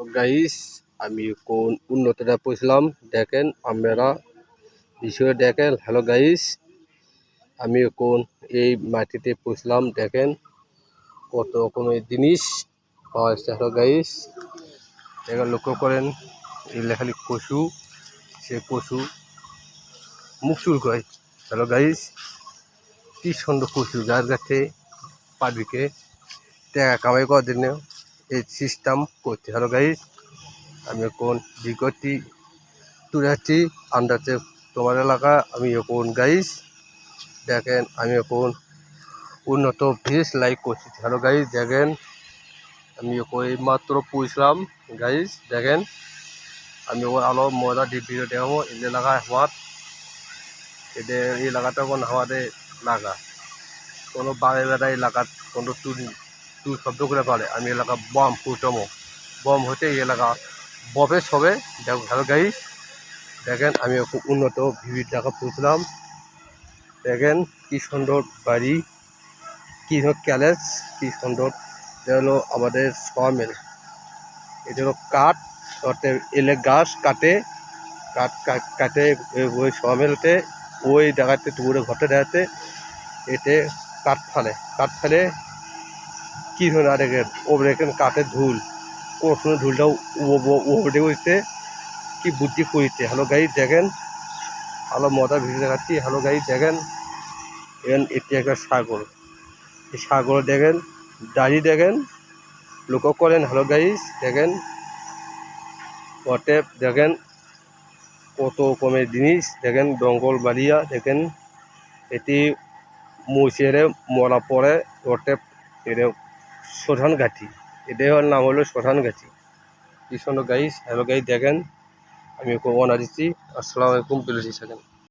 তো গাইস আমি কোন উন্নতটা পৌঁছলাম দেখেন আপনারা বিষয়ে দেখেন। হ্যালো গাইস, আমি কোন এই মাটিতে পৌঁছলাম দেখেন কত রকমের জিনিস পাওয়া যাচ্ছে। হ্যালো গাইস, এবার লক্ষ্য করেন এই লেখালি পশু, সে পশু মুখ চুল করে। হ্যালো গাইস, কি সুন্দর পশু যার কাছে পাবলিকে টাকা কামাই করার জন্য এই সিস্টেম করছে। হ্যালো গাইস, আমি এখন বিগতি তুলে যাচ্ছি আন্দাজে তোমার এলাকা। আমি এখন গাইস দেখেন আমি এখন উন্নত ভিস লাইক করছি। হ্যালো গাইস দেখেন আমি এখন মাত্র পৌঁছলাম। গাইস দেখেন আমি ওর আলো মজা ভিডিও দেখাবো এই এলাকায় হওয়ার এদের এই এলাকাটা এখন আমাদের লাগা কোনো বাড়ি বেড়া এলাকার কোনো তুই শব্দ করে পারে আমি এলাকা বম ফুটমো বম হতে এই এলাকা ববে সবে দেখো। হ্যালো গাইস দেখেন আমি খুব উন্নত ভিভির জায়গা পৌঁছলাম। দেখেন কি সুন্দর বাড়ি, কি ক্যালেজ, কি সুন্দর। এটা হলো আমাদের সমিল, এটা হলো কাঠ এলে গাছ কাটে কাটে ওই সমিলতে ওই জায়গাতে দূরে ঘটে দেখাতে এতে কাঠ ফেলে কি ধরুন আর ওপরে এখানে কাঠের ধুল কোন সময় ধুলটাও ওপরে উঠতে কি বুদ্ধি করিতে। হ্যালো গাইস দেখেন ভালো মজা ভিডিও দেখাচ্ছি। হ্যালো গাইস দেখেন এটি একটা সাগর, এই সাগর দেখেন দাঁড়িয়ে দেখেন লক্ষ্য করেন। হ্যালো গাইস দেখেন ওতে দেখেন কত রকমের জিনিস দেখেন জঙ্গল বাড়িয়া দেখেন এটি মুছেরে মরা পড়ে ওতে এটা শ্মশান ঘাটি, এটার নাম হলো শ্মশান ঘাটি। কি সুন্দর গাইস। হ্যালো গাইস দেখেন আমি ওনা দিচ্ছি। আসসালামু আলাইকুম, বিলজি থাকেন।